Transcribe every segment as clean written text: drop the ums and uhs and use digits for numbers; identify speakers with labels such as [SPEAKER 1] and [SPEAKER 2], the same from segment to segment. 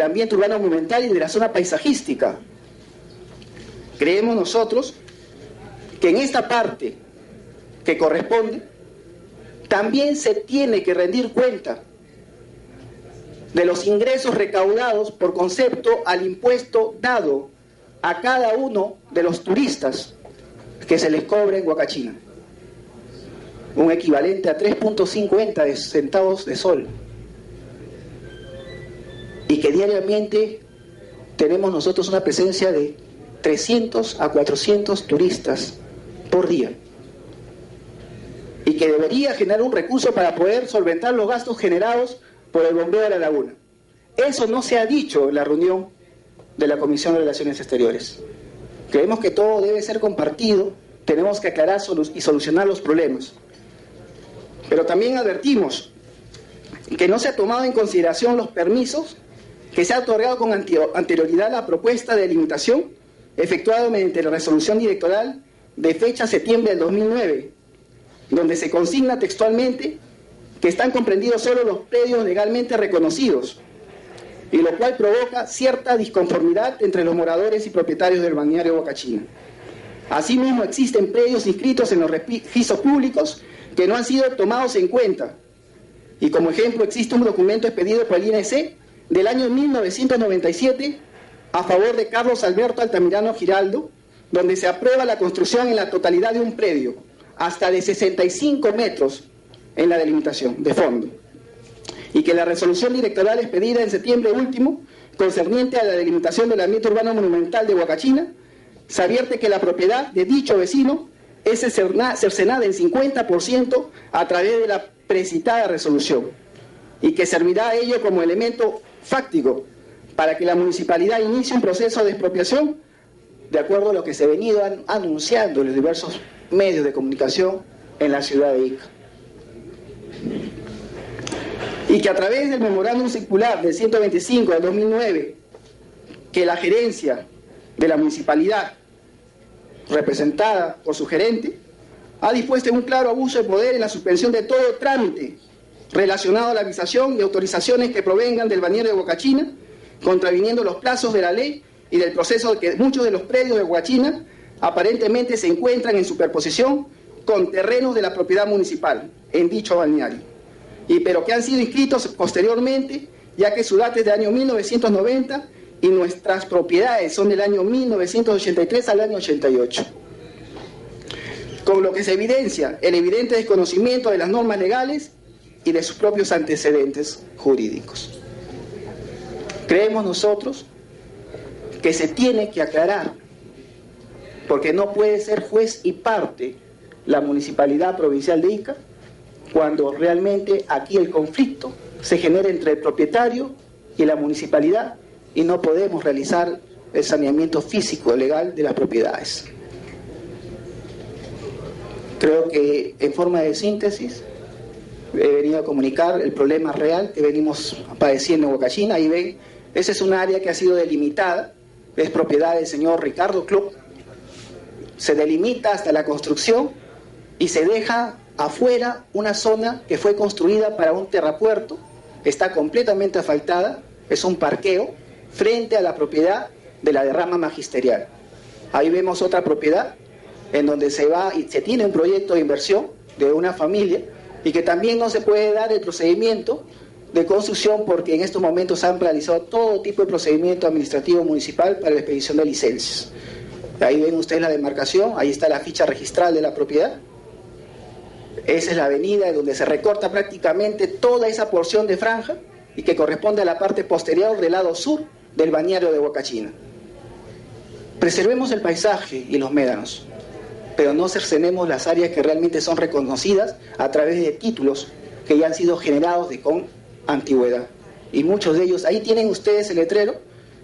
[SPEAKER 1] del ambiente urbano monumental y de la zona paisajística. Creemos nosotros que en esta parte que corresponde, también se tiene que rendir cuenta de los ingresos recaudados por concepto al impuesto dado a cada uno de los turistas que se les cobra en Huacachina, un equivalente a 3.50 centavos de sol, y que diariamente tenemos nosotros una presencia de 300 a 400 turistas por día, y que debería generar un recurso para poder solventar los gastos generados por el bombeo de la laguna. Eso no se ha dicho en la reunión de la Comisión de Relaciones Exteriores. Creemos que todo debe ser compartido, tenemos que aclarar y solucionar los problemas. Pero también advertimos que no se ha tomado en consideración los permisos que se ha otorgado con anterioridad a la propuesta de delimitación efectuada mediante la resolución directoral de fecha septiembre del 2009, donde se consigna textualmente que están comprendidos solo los predios legalmente reconocidos, y lo cual provoca cierta disconformidad entre los moradores y propietarios del balneario Huacachina. Asimismo, existen predios inscritos en los registros públicos que no han sido tomados en cuenta, y como ejemplo existe un documento expedido por el INC del año 1997 a favor de Carlos Alberto Altamirano Giraldo, donde se aprueba la construcción en la totalidad de un predio, hasta de 65 metros en la delimitación de fondo, y que la resolución directoral expedida en septiembre último, concerniente a la delimitación del ambiente urbano monumental de Huacachina, se advierte que la propiedad de dicho vecino es cercenada en 50% a través de la precitada resolución, y que servirá a ello como elemento fáctico para que la municipalidad inicie un proceso de expropiación de acuerdo a lo que se ha venido anunciando en los diversos medios de comunicación en la ciudad de Ica. Y que a través del memorándum circular del 125 del 2009, que la gerencia de la municipalidad, representada por su gerente, ha dispuesto un claro abuso de poder en la suspensión de todo trámite relacionado a la visación y autorizaciones que provengan del balneario de Huacachina, contraviniendo los plazos de la ley y del proceso de que muchos de los predios de Huacachina aparentemente se encuentran en superposición con terrenos de la propiedad municipal en dicho balneario, pero que han sido inscritos posteriormente, ya que su data es del año 1990 y nuestras propiedades son del año 1983 al año 88. Con lo que se evidencia el evidente desconocimiento de las normas legales y de sus propios antecedentes jurídicos. Creemos nosotros que se tiene que aclarar, porque no puede ser juez y parte la Municipalidad Provincial de Ica, cuando realmente aquí el conflicto se genera entre el propietario y la municipalidad, y no podemos realizar el saneamiento físico legal de las propiedades. Creo que en forma de síntesis he venido a comunicar el problema real que venimos padeciendo en Huacachina. Ahí ven, esa es un área que ha sido delimitada, es propiedad del señor Ricardo Club, se delimita hasta la construcción y se deja afuera una zona que fue construida para un terrapuerto, está completamente asfaltada, es un parqueo frente a la propiedad de la derrama magisterial. Ahí vemos otra propiedad en donde se va y se tiene un proyecto de inversión de una familia y que también no se puede dar el procedimiento de construcción porque en estos momentos han realizado todo tipo de procedimiento administrativo municipal para la expedición de licencias. Ahí ven ustedes la demarcación, ahí está la ficha registral de la propiedad. Esa es la avenida donde se recorta prácticamente toda esa porción de franja y que corresponde a la parte posterior del lado sur del balneario de Huacachina. Preservemos el paisaje y los médanos, pero no cercenemos las áreas que realmente son reconocidas a través de títulos que ya han sido generados con antigüedad. Y muchos de ellos, ahí tienen ustedes el letrero,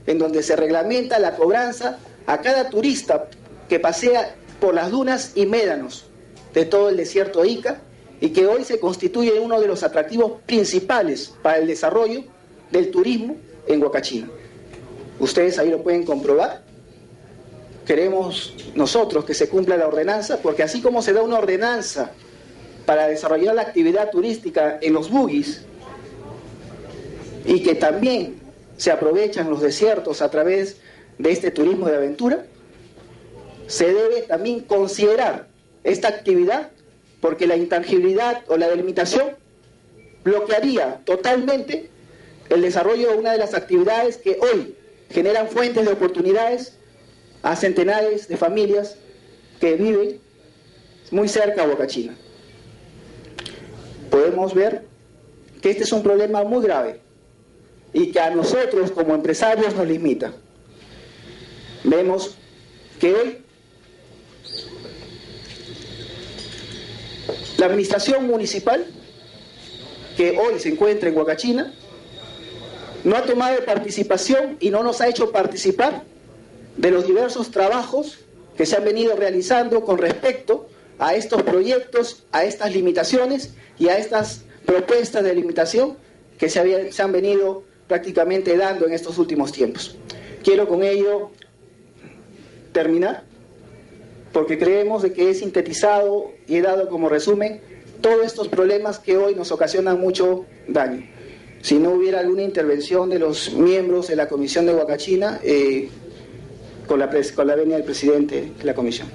[SPEAKER 1] en donde se reglamenta la cobranza a cada turista que pasea por las dunas y médanos de todo el desierto de Ica, y que hoy se constituye uno de los atractivos principales para el desarrollo del turismo en Huacachina. Ustedes ahí lo pueden comprobar. Queremos nosotros que se cumpla la ordenanza, porque así como se da una ordenanza para desarrollar la actividad turística en los buggies, y que también se aprovechan los desiertos a través de este turismo de aventura, se debe también considerar esta actividad, porque la intangibilidad o la delimitación bloquearía totalmente el desarrollo de una de las actividades que hoy generan fuentes de oportunidades a centenares de familias que viven muy cerca a Huacachina. Podemos ver que este es un problema muy grave y que a nosotros como empresarios nos limita. Vemos que hoy la administración municipal que hoy se encuentra en Huacachina no ha tomado participación y no nos ha hecho participar de los diversos trabajos que se han venido realizando con respecto a estos proyectos, a estas limitaciones y a estas propuestas de limitación que se han venido prácticamente dando en estos últimos tiempos. Quiero con ello terminar, porque creemos de que he sintetizado y he dado como resumen todos estos problemas que hoy nos ocasionan mucho daño. Si no hubiera alguna intervención de los miembros de la Comisión de Huacachina, con la venia del presidente de la Comisión.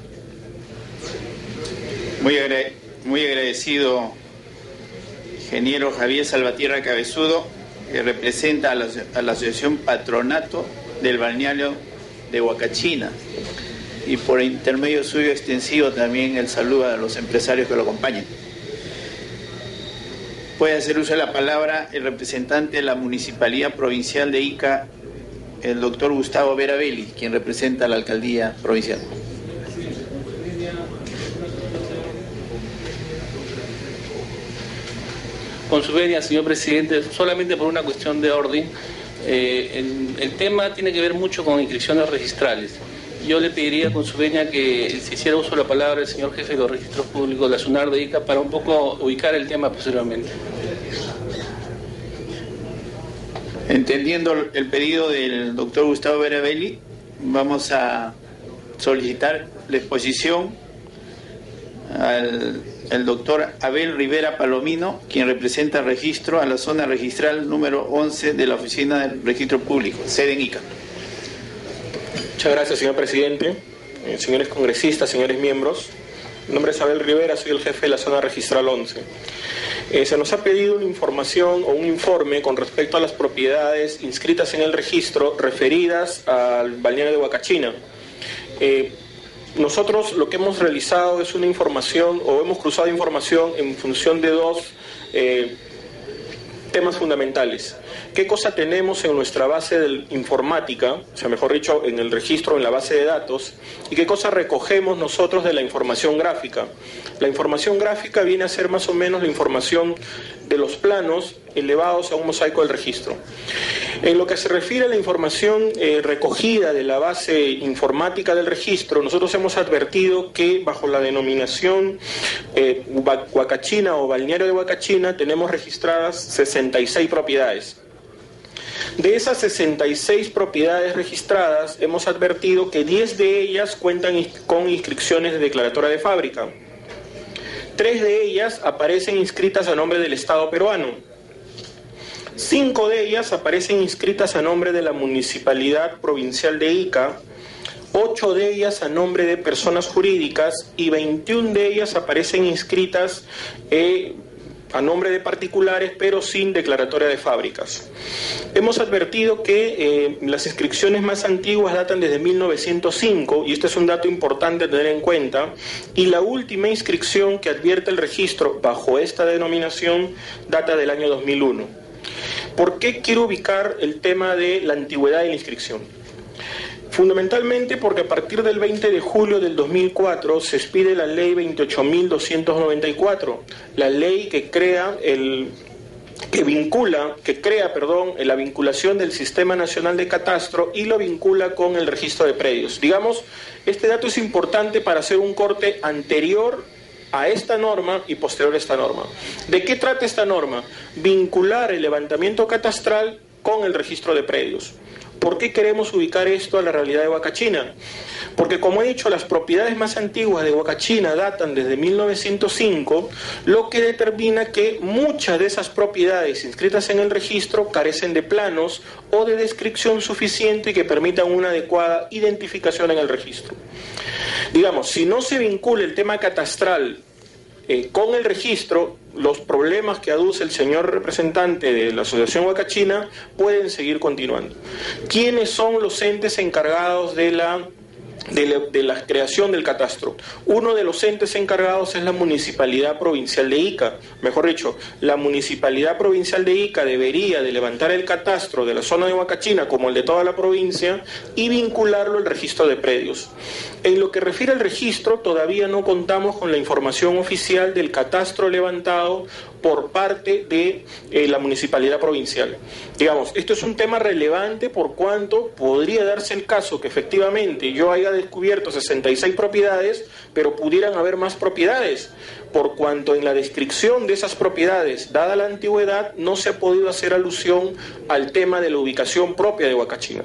[SPEAKER 2] Muy agradecido, ingeniero Javier Salvatierra Cabezudo, que representa a la Asociación Patronato del Balneario de Huacachina. Y por intermedio suyo extensivo también el saludo a los empresarios que lo acompañan. Puede hacer uso de la palabra el representante de la Municipalidad Provincial de Ica, el doctor Gustavo Vera Belli, quien representa a la Alcaldía Provincial.
[SPEAKER 3] Con su venia, señor presidente, solamente por una cuestión de orden, el tema tiene que ver mucho con inscripciones registrales. Yo le pediría con su venia que se hiciera uso de la palabra el señor jefe de los registros públicos de la SUNAR de Ica para un poco ubicar el tema posteriormente.
[SPEAKER 2] Entendiendo el pedido del doctor Gustavo Vera Belli, vamos a solicitar la exposición al doctor Abel Rivera Palomino, quien representa el registro a la zona registral número 11 de la Oficina del Registro Público, sede en Ica.
[SPEAKER 4] Muchas gracias, señor presidente. Señores congresistas, señores miembros, mi nombre es Abel Rivera, soy el jefe de la zona registral 11. Se nos ha pedido una información o un informe con respecto a las propiedades inscritas en el registro referidas al balneario de Huacachina. Nosotros lo que hemos realizado es una información, o hemos cruzado información en función de dos temas fundamentales. ¿Qué cosa tenemos en nuestra base de informática, o sea, mejor dicho, en el registro, en la base de datos, y qué cosa recogemos nosotros de la información gráfica? La información gráfica viene a ser más o menos la información de los planos elevados a un mosaico del registro. En lo que se refiere a la información recogida de la base informática del registro, nosotros hemos advertido que bajo la denominación Huacachina o Balneario de Huacachina tenemos registradas 66 propiedades. De esas 66 propiedades registradas, hemos advertido que 10 de ellas cuentan con inscripciones de declaratoria de fábrica. 3 de ellas aparecen inscritas a nombre del Estado peruano. 5 de ellas aparecen inscritas a nombre de la Municipalidad Provincial de Ica, 8 de ellas a nombre de personas jurídicas y 21 de ellas aparecen inscritas a nombre de particulares, pero sin declaratoria de fábricas. Hemos advertido que las inscripciones más antiguas datan desde 1905, y este es un dato importante a tener en cuenta, y la última inscripción que advierte el registro bajo esta denominación data del año 2001. ¿Por qué quiero ubicar el tema de la antigüedad de la inscripción? Fundamentalmente porque a partir del 20 de julio del 2004 se expide la ley 28.294, la ley que crea la vinculación del Sistema Nacional de Catastro y lo vincula con el registro de predios. Digamos, este dato es importante para hacer un corte anterior a esta norma y posterior a esta norma. ¿De qué trata esta norma? Vincular el levantamiento catastral con el registro de predios. ¿Por qué queremos ubicar esto a la realidad de Huacachina? Porque, como he dicho, las propiedades más antiguas de Huacachina datan desde 1905, lo que determina que muchas de esas propiedades inscritas en el registro carecen de planos o de descripción suficiente que permitan una adecuada identificación en el registro. Digamos, si no se vincula el tema catastral con el registro, los problemas que aduce el señor representante de la Asociación Huacachina pueden seguir continuando. ¿Quiénes son los entes encargados de la creación del catastro? Uno de los entes encargados es la Municipalidad Provincial de Ica. Mejor dicho, la Municipalidad Provincial de Ica debería de levantar el catastro de la zona de Huacachina como el de toda la provincia y vincularlo al registro de predios. En lo que refiere al registro, todavía no contamos con la información oficial del catastro levantado por parte de la Municipalidad Provincial. Digamos, esto es un tema relevante por cuanto podría darse el caso que efectivamente yo haya descubierto 66 propiedades, pero pudieran haber más propiedades, por cuanto en la descripción de esas propiedades, dada la antigüedad, no se ha podido hacer alusión al tema de la ubicación propia de Huacachina.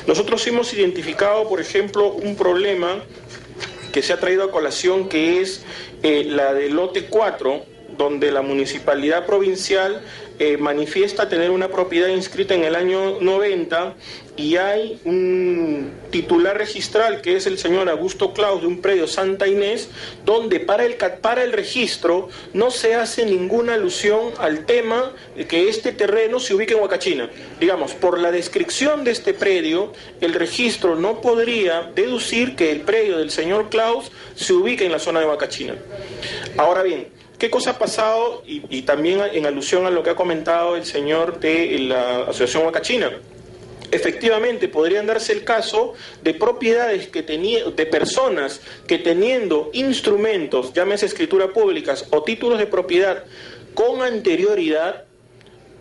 [SPEAKER 4] Nosotros hemos identificado, por ejemplo, un problema que se ha traído a colación, que es la del lote 4, donde la Municipalidad Provincial manifiesta tener una propiedad inscrita en el año 90 y hay un titular registral que es el señor Augusto Claus de un predio Santa Inés, donde para el registro no se hace ninguna alusión al tema de que este terreno se ubique en Huacachina. Digamos, por la descripción de este predio, el registro no podría deducir que el predio del señor Claus se ubique en la zona de Huacachina. Ahora bien, ¿qué cosa ha pasado? Y también en alusión a lo que ha comentado el señor de la Asociación Huacachina. Efectivamente, podrían darse el caso de propiedades de personas que teniendo instrumentos, llámese escrituras públicas o títulos de propiedad con anterioridad,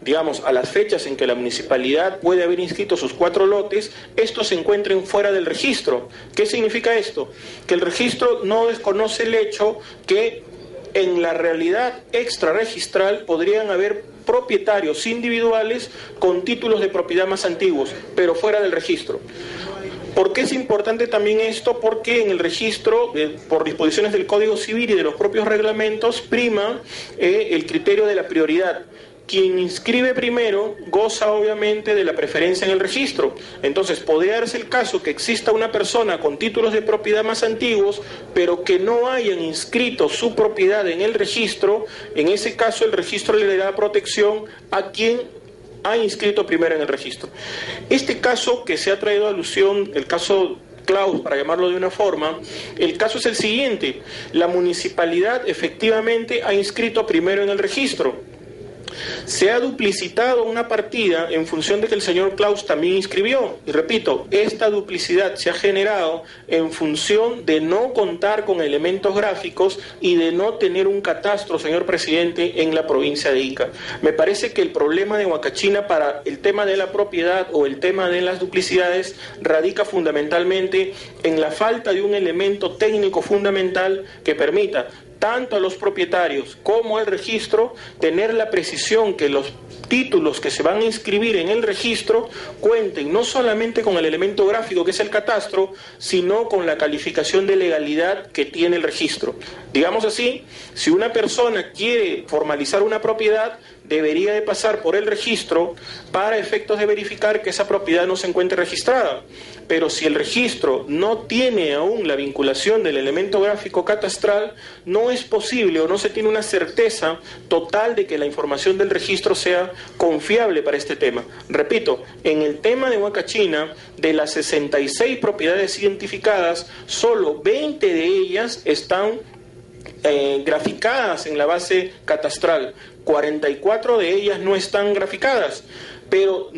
[SPEAKER 4] digamos, a las fechas en que la municipalidad puede haber inscrito sus 4 lotes, estos se encuentren fuera del registro. ¿Qué significa esto? Que el registro no desconoce el hecho que en la realidad extrarregistral podrían haber propietarios individuales con títulos de propiedad más antiguos, pero fuera del registro. ¿Por qué es importante también esto? Porque en el registro, por disposiciones del Código Civil y de los propios reglamentos, prima el criterio de la prioridad. Quien inscribe primero goza obviamente de la preferencia en el registro. Entonces podría darse el caso que exista una persona con títulos de propiedad más antiguos, pero que no hayan inscrito su propiedad en el registro. En ese caso el registro le da protección a quien ha inscrito primero en el registro. Este caso que se ha traído a alusión, el caso Claus, para llamarlo de una forma, el caso es el siguiente: la municipalidad efectivamente ha inscrito primero en el registro. Se ha duplicitado una partida en función de que el señor Claus también inscribió. Y repito, esta duplicidad se ha generado en función de no contar con elementos gráficos y de no tener un catastro, señor presidente, en la provincia de Ica. Me parece que el problema de Huacachina para el tema de la propiedad o el tema de las duplicidades radica fundamentalmente en la falta de un elemento técnico fundamental que permita tanto a los propietarios como al registro tener la precisión que los títulos que se van a inscribir en el registro cuenten no solamente con el elemento gráfico que es el catastro, sino con la calificación de legalidad que tiene el registro. Digamos así, si una persona quiere formalizar una propiedad, debería de pasar por el registro para efectos de verificar que esa propiedad no se encuentre registrada. Pero si el registro no tiene aún la vinculación del elemento gráfico catastral, no es posible o no se tiene una certeza total de que la información del registro sea confiable para este tema. Repito, en el tema de Huacachina, de las 66 propiedades identificadas, solo 20 de ellas están graficadas en la base catastral. 44 de ellas no están graficadas. Pero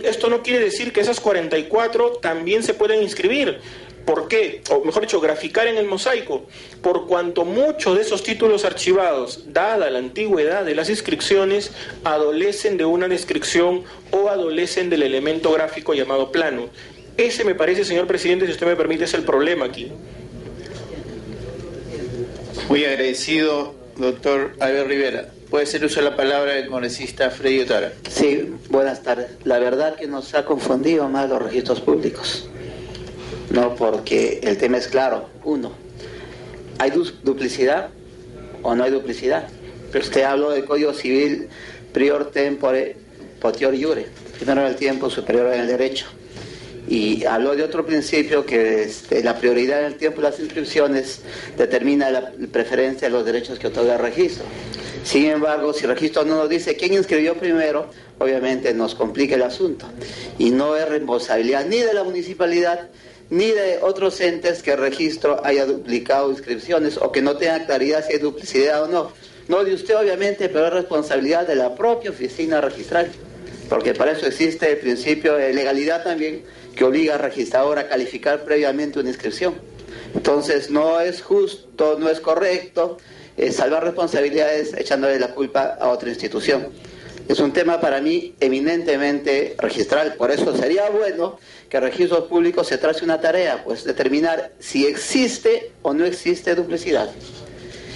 [SPEAKER 4] esto no quiere decir que esas 44 también se pueden inscribir. ¿Por qué? O mejor dicho, graficar en el mosaico. Por cuanto muchos de esos títulos archivados, dada la antigüedad de las inscripciones, adolecen de una descripción o adolecen del elemento gráfico llamado plano. Ese me parece, señor presidente, si usted me permite, es el problema aquí.
[SPEAKER 2] Muy agradecido, doctor Albert Rivera. Puede ser uso de la palabra el congresista Freddy Otara.
[SPEAKER 5] Sí, buenas tardes. La verdad que nos ha confundido más los registros públicos. No, porque el tema es claro. Uno, ¿hay duplicidad o no hay duplicidad? Pero usted habló del Código Civil prior tempore potior iure, primero en el tiempo, superior en el derecho. Y habló de otro principio que la prioridad en el tiempo de las inscripciones determina la preferencia de los derechos que otorga el registro. Sin embargo, si el registro no nos dice quién inscribió primero, obviamente nos complica el asunto. Y no es responsabilidad ni de la municipalidad ni de otros entes que el registro haya duplicado inscripciones o que no tenga claridad si hay duplicidad o no. No de usted, obviamente, pero es responsabilidad de la propia oficina registral. Porque para eso existe el principio de legalidad también, que obliga al registrador a calificar previamente una inscripción. Entonces no es justo, no es correcto salvar responsabilidades echándole la culpa a otra institución. Es un tema para mí eminentemente registral, por eso sería bueno que el registro público se trace una tarea, pues determinar si existe o no existe duplicidad.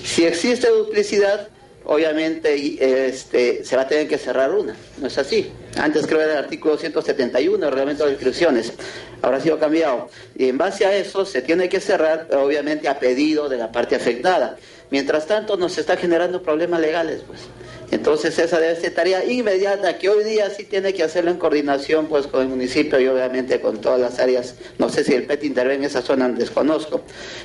[SPEAKER 5] Si existe duplicidad, obviamente se va a tener que cerrar una, ¿no es así? Antes creo era el artículo 171 del reglamento de inscripciones, ahora ha sido cambiado. Y en base a eso se tiene que cerrar, obviamente a pedido de la parte afectada. Mientras tanto nos está generando problemas legales, pues. Entonces esa debe ser tarea inmediata que hoy día sí tiene que hacerlo en coordinación pues con el municipio y obviamente con todas las áreas, no sé si el PET interviene en esa zona, desconozco,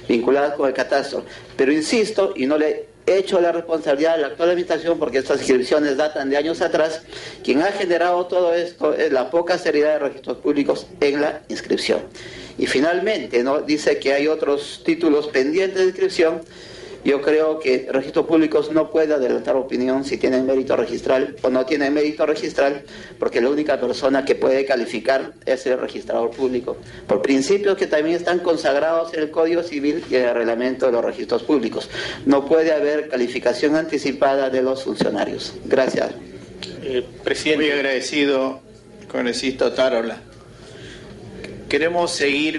[SPEAKER 5] vinculadas con el catastro. Pero insisto, y no le hecho la responsabilidad de la actual administración porque estas inscripciones datan de años atrás, quien ha generado todo esto es la poca seriedad de registros públicos en la inscripción. Y finalmente, ¿no? Dice que hay otros títulos pendientes de inscripción. Yo creo que registros públicos no puede adelantar opinión si tienen mérito registral o no tienen mérito registral, porque la única persona que puede calificar es el registrador público, por principios que también están consagrados en el Código Civil y en el reglamento de los registros públicos. No puede haber calificación anticipada de los funcionarios. Gracias.
[SPEAKER 4] Presidente.
[SPEAKER 2] Muy agradecido, congresista Otárola. Queremos seguir